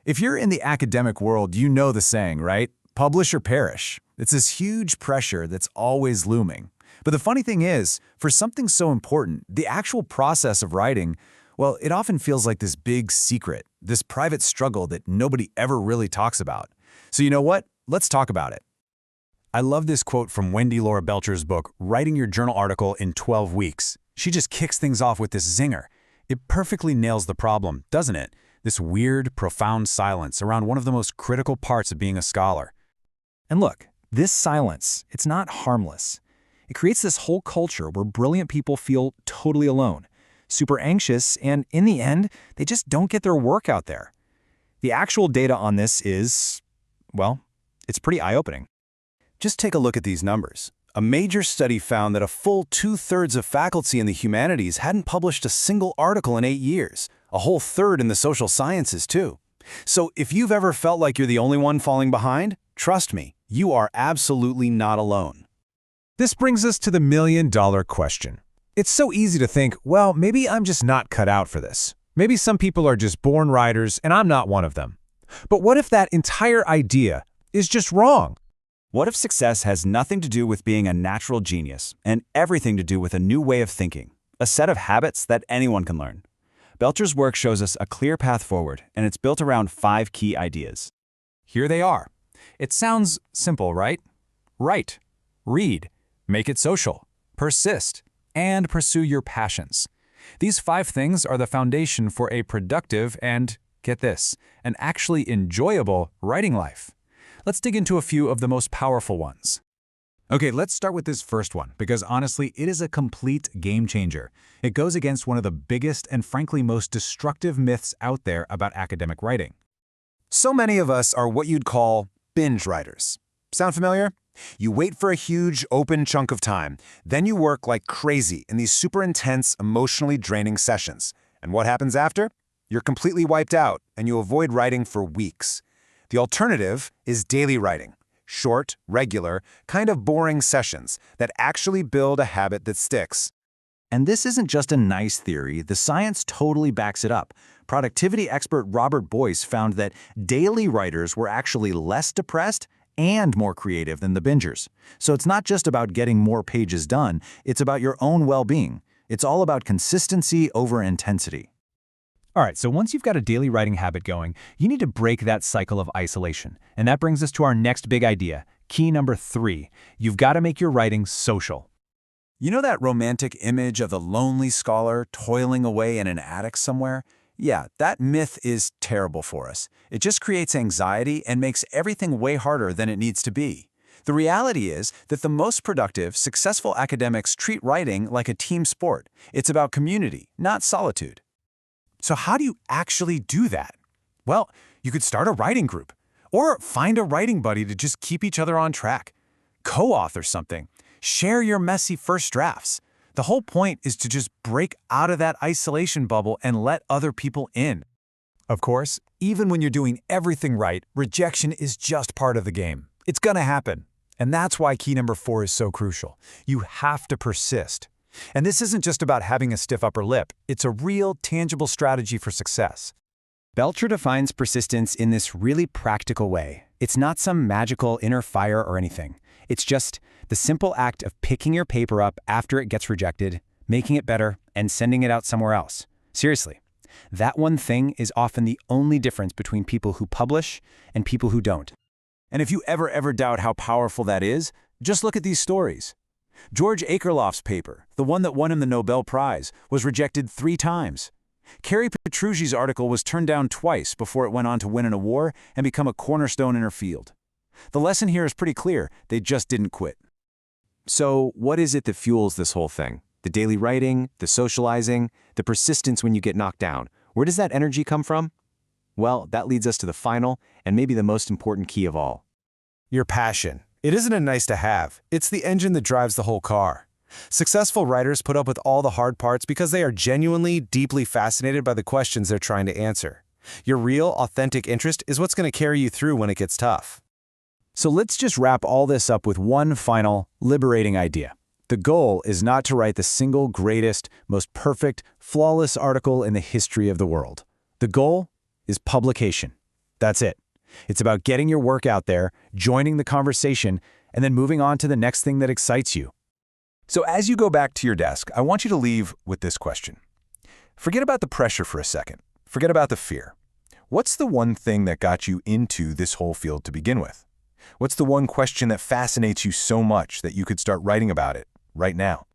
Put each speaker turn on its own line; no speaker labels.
If you're in the academic world, you know the saying, right? Publish or perish. It's this huge pressure that's always looming. But the funny thing is, for something so important, the actual process of writing, well, it often feels like this big secret, this private struggle that nobody ever really talks about. So you know what? Let's talk about it. I love this quote from Lora Belcher's book, Writing Your Journal Article in 12 Weeks. She just kicks things off with this zinger. It perfectly nails the problem, doesn't it? This weird, profound silence around one of the most critical parts of being a scholar.
And look, this silence, it's not harmless. It creates this whole culture where brilliant people feel totally alone, super anxious, and in the end, they just don't get their work out there. The actual data on this is, well, it's pretty eye-opening.
Just take a look at these numbers. A major study found that a full 2/3 of faculty in the humanities hadn't published a single article in 8 years, a whole third in the social sciences too. So if you've ever felt like you're the only one falling behind, trust me, you are absolutely not alone.
This brings us to the million-dollar question. It's so easy to think, well, maybe I'm just not cut out for this. Maybe some people are just born writers and I'm not one of them. But what if that entire idea is just wrong?
What if success has nothing to do with being a natural genius and everything to do with a new way of thinking, a set of habits that anyone can learn? Belcher's work shows us a clear path forward, and it's built around 5 key ideas.
Here they are. It sounds simple, right? Write, read, make it social, persist, and pursue your passions. These 5 things are the foundation for a productive and, get this, an actually enjoyable writing life. Let's dig into a few of the most powerful ones. Okay, let's start with this first one, because honestly, it is a complete game changer. It goes against one of the biggest and frankly most destructive myths out there about academic writing. So many of us are what you'd call binge writers. Sound familiar? You wait for a huge, open chunk of time, then you work like crazy in these super intense, emotionally draining sessions. And what happens after? You're completely wiped out, and you avoid writing for weeks. The alternative is daily writing. Short, regular, kind of boring sessions that actually build a habit that sticks. And this isn't just a nice theory, the science totally backs it up. Productivity expert Robert Boyce found that daily writers were actually less depressed and more creative than the bingers. So it's not just about getting more pages done, it's about your own well-being. It's all about consistency over intensity.
All right, so once you've got a daily writing habit going, you need to break that cycle of isolation. And that brings us to our next big idea, key number 3. You've got to make your writing social.
You know that romantic image of the lonely scholar toiling away in an attic somewhere? Yeah, that myth is terrible for us. It just creates anxiety and makes everything way harder than it needs to be. The reality is that the most productive, successful academics treat writing like a team sport. It's about community, not solitude. So how do you actually do that? Well, you could start a writing group, or find a writing buddy to just keep each other on track. Co-author something. Share your messy first drafts. The whole point is to just break out of that isolation bubble and let other people in. Of course, even when you're doing everything right, rejection is just part of the game. It's gonna happen. And that's why key number 4 is so crucial. You have to persist. And this isn't just about having a stiff upper lip. It's a real, tangible strategy for success.
Belcher defines persistence in this really practical way. It's not some magical inner fire or anything. It's just the simple act of picking your paper up after it gets rejected, making it better, and sending it out somewhere else. Seriously, that one thing is often the only difference between people who publish and people who don't.
And if you ever doubt how powerful that is, just look at these stories. George Akerlof's paper, the one that won him the Nobel Prize, was rejected 3 times. Carrie Petrucci's article was turned down twice before it went on to win an award and become a cornerstone in her field. The lesson here is pretty clear. They just didn't quit. So what is it that fuels this whole thing? The daily writing, the socializing, the persistence when you get knocked down. Where does that energy come from? Well, that leads us to the final and maybe the most important key of all.
Your passion. It isn't a nice to have. It's the engine that drives the whole car. Successful writers put up with all the hard parts because they are genuinely, deeply fascinated by the questions they're trying to answer. Your real, authentic interest is what's going to carry you through when it gets tough.
So let's just wrap all this up with one final, liberating idea. The goal is not to write the single greatest, most perfect, flawless article in the history of the world. The goal is publication.
That's it. It's about getting your work out there, joining the conversation, and then moving on to the next thing that excites you.
So as you go back to your desk, I want you to leave with this question. Forget about the pressure for a second. Forget about the fear. What's the one thing that got you into this whole field to begin with? What's the one question that fascinates you so much that you could start writing about it right now?